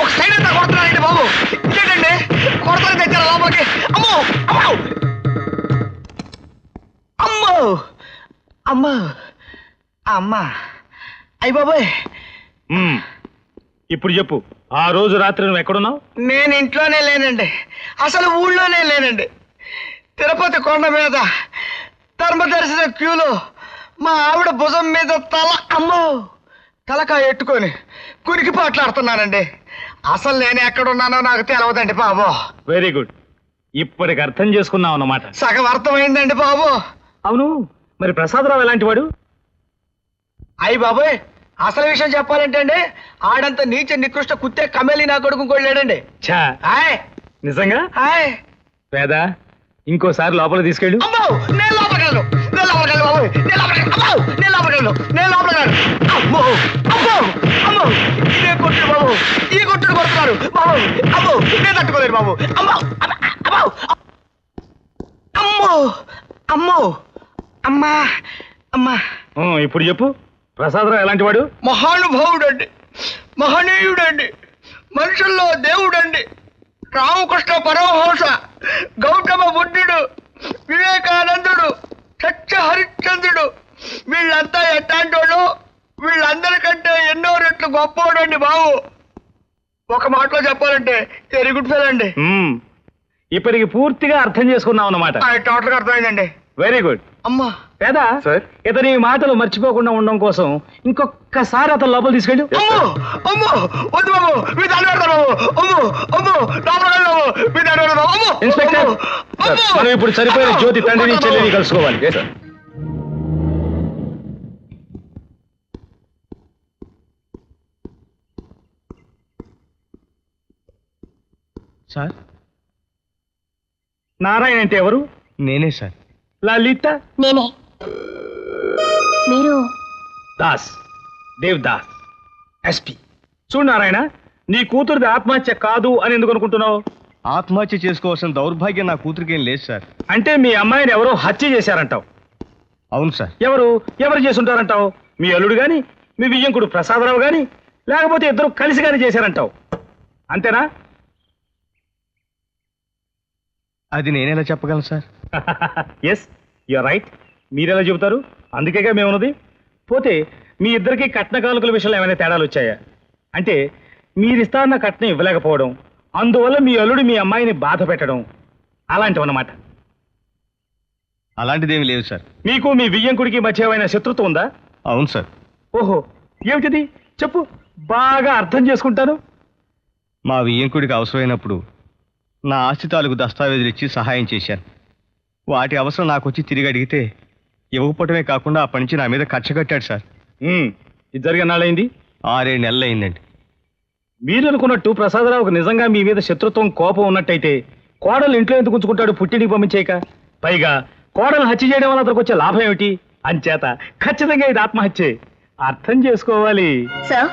ఒక సైడ్ అంతా కొడుతున్నారండి బాబు. ఇదేంటండి కొడతాను తెచ్చారు లోపలికి. అమ్మో అమ్మో అమ్మో అమ్మో అమ్మా అయ్య బాబోయ్. ఇప్పుడు చెప్పు, ఆ రోజు రాత్రి నువ్వు ఎక్కడున్నావు? నేను ఇంట్లోనే లేనండి, అసలు ఊళ్ళోనే లేనండి. తిరుపతి కొండ మీద ధర్మదర్శన క్యూలో మా ఆవిడ భుజం మీద తలకాయ ఎట్టుకొని కునికి పాటలాడుతున్నానండి. అసలు నేను ఎక్కడున్నానో నాకు తెలవదండి బాబు. వెరీ గుడ్, ఇప్పటికి అర్థం చేసుకున్నావు అన్నమాట. సగం అర్థమైందండి బాబు. అవును, మరి ప్రసాదరావు ఎలాంటి వాడు? అయ్యి బాబోయ్, అసలు విషయం చెప్పాలంటే అండి, ఆడంత నీచ నికృష్ట కుత్తే కమేలి నా కొడుకు కొళ్ళాడండి. ఛా, నిజంగా? పేద ఇంకోసారి లోపల తీసుకెళ్ళు. నేను లోపలికెళ్ళను, నేను లోపలికెళ్ళను బాబోయ్, నేను లోపలికెళ్ళను, నేను లోపలికెళ్ళను, నేను లోపలికెళ్ళను. అమ్మో అమ్మో అమ్మో, ఇదే కొట్టుడు బాబు, ఈ కొట్టుడు కొడుతున్నారు బాబు. అమ్మో నేను తట్టుకోలేను బాబు. అమ్మో అమ్మో అమ్మో అమ్మో అమ్మా అమ్మా. ఇప్పుడు చెప్పు, ప్రసాదరావు ఎలాంటి వాడు? మహానుభావుడండి, మహనీయుడండి, మనుషుల్లో దేవుడండి. రామకృష్ణ పరమహంస, గౌతమ బుద్ధుడు, వివేకానందుడు, సత్య హరిశ్చంద్రుడు, వీళ్ళంతా ఎట్టాంటోళ్ళు, వీళ్ళందరికంటే ఎన్నో రెట్లు గొప్పవాడండి బాబు. ఒక మాటలో చెప్పాలంటే వెరీ గుడ్ ఫెలో అండి. ఇప్పటికి పూర్తిగా అర్థం చేసుకున్నావు అన్నమాట. టోటల్ గా అర్థమైందండి. Very good. అమ్మా పేద సార్, ఇతని మాటలు మర్చిపోకుండా ఉండడం కోసం ఇంకొకసారి అతను లోపల తీసుకెళ్ళు. అమ్మో అమ్మో వద్దు బాబు, మీ దాని పెడతాను బాబు. అమ్మో అమ్మో లోపల బాబు, మీ దాని పెడతాను బాబు. ఇన్స్పెక్టర్, మనం ఇప్పుడు చనిపోయిన జ్యోతి తండ్రిని చెల్లిని కలుసుకోవాలి. సార్, నారాయణ అంటే ఎవరు? నేనే సార్. లలిత? నేనే. మీరు? దాస్, దేవ్ దాస్, ఎస్పీ. చూడు నారాయణ, నీ కూతురిది ఆత్మహత్య కాదు అని ఎందుకు అనుకుంటున్నావు? ఆత్మహత్య చేసుకోవాల్సిన దౌర్భాగ్యం నా కూతురికేం లేదు సార్. అంటే మీ అమ్మాయిని ఎవరో హత్య చేశారంటావు? అవును సార్. ఎవరు చేసుంటారంటావు? మీ అల్లుడు గాని, మీ వియ్యంకుడు ప్రసాదరావు గాని, లేకపోతే ఇద్దరు కలిసి గాని చేశారంటావు, అంతేనా? అది నేనెలా చెప్పగలను సార్? Yes, you're right. మీరెలా చెబుతారు? అందుకేగా మేమున్నది. పోతే మీ ఇద్దరికి కట్న కానుకల విషయంలో ఏమైనా తేడాలు వచ్చాయా? అంటే మీరిస్తారన్న కట్నం ఇవ్వలేకపోవడం, అందువల్ల మీ అల్లుడు మీ అమ్మాయిని బాధ పెట్టడం, అలాంటివన్నమాట. అలాంటిదేమీ లేదు సార్. మీకు మీ వియ్యంకుడికి మధ్య ఏమైనా శత్రుత్వం ఉందా? అవును సార్. ఓహో, ఏమిటిది చెప్పు, బాగా అర్థం చేసుకుంటాను. మా వియ్యంకుడికి అవసరమైనప్పుడు నా ఆస్తి తాలూకు దస్తావేజులు ఇచ్చి సహాయం చేశాను. వాటి అవసరం నాకు వచ్చి తిరిగి అడిగితే ఇవ్వకపోవటమే కాకుండా అప్పటి నుంచి నా మీద ఖర్చు కట్టాడు సార్. ఇది జరిగిన నాళ్ళైంది? 6-7 నెలలు అయిందండి. మీరు అనుకున్నట్టు ప్రసాదరావుకు నిజంగా మీ మీద శత్రుత్వం, కోపం ఉన్నట్టయితే కోడలు ఇంట్లో ఎందుకు ఉంచుకుంటాడు? పుట్టింటికి పంపించేయక. పైగా కోడలు హత్య చేయడం వల్ల అతనికి వచ్చే లాభం ఏమిటి? అంచేత ఖచ్చితంగా ఇది ఆత్మహత్యే. అర్థం చేసుకోవాలి. సార్,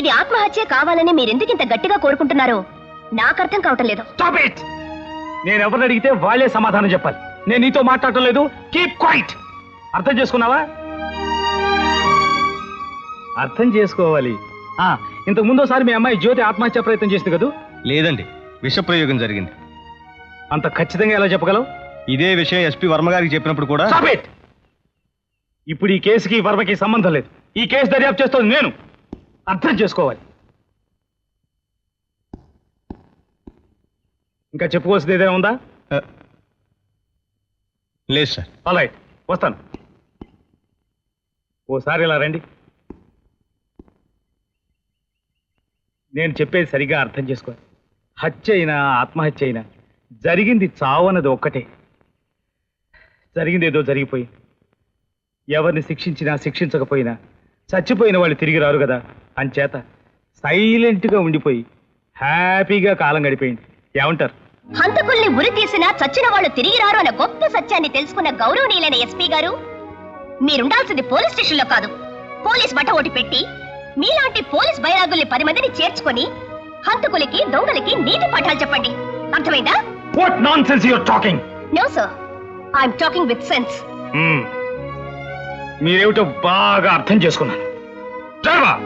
ఇది ఆత్మహత్య కావాలని మీరెందుకు ఇంత గట్టిగా కోరుకుంటున్నారో నాకు అర్థం కావటం లేదు. Stop it. నేను ఎవరిని అడిగితే వాళ్ళే సమాధానం చెప్పాలి. నేను నీతో మాట్లాడటం లేదు. Keep quiet. అర్థం చేసుకున్నావా? అర్థం చేసుకోవాలి. ఇంతకు ముందోసారి మీ అమ్మాయి జ్యోతి ఆత్మహత్య ప్రయత్నం చేసింది కదూ? లేదండి, విషప్రయోగం జరిగింది. అంత ఖచ్చితంగా ఎలా చెప్పగలవు? ఇదే విషయం ఎస్పీ వర్మ గారికి చెప్పినప్పుడు కూడా. Stop it. ఇప్పుడు ఈ కేసుకి వర్మకి సంబంధం లేదు. ఈ కేసు దర్యాప్తు చేస్తుంది నేను. అర్థం చేసుకోవాలి. ఇంకా చెప్పుకోవాల్సింది ఏదైనా ఉందా? లేదు సార్. ఆల్రైట్, వస్తాను. ఓసారి ఇలా రండి. నేను చెప్పేది సరిగ్గా అర్థం చేసుకోవాలి. హత్య అయినా ఆత్మహత్య అయినా జరిగింది చావు అన్నది ఒక్కటే. జరిగింది ఏదో జరిగిపోయి, ఎవరిని శిక్షించినా శిక్షించకపోయినా చచ్చిపోయిన వాళ్ళు తిరిగి రారు కదా. అంచేత సైలెంట్గా ఉండిపోయి హ్యాపీగా కాలం గడిపోయింది. ఏమంటారు? హంతకుల్ని ఉరి తీసినా చచ్చిన వాళ్ళు తిరిగి రారు అన్న గొప్ప సత్యాన్ని తెలుసుకున్న గౌరవనీయులైన ఎస్పీ గారు, మీరుండాల్సింది పోలీస్ స్టేషన్ లో కాదు, పోలీస్ బట్ట ఓటి పెట్టి మీలాంటి పోలీస్ బైరాగుల్ని 10 మందిని చేర్చుకొని హంతకులకి దొంగలకి నీతి పాఠాలు చెప్పండి. అర్థమైందా? What nonsense you are talking? No sir, I am talking with sense. మీరేమిటో బాగా అర్థం చేసుకున్నాను. డ్రైవర్,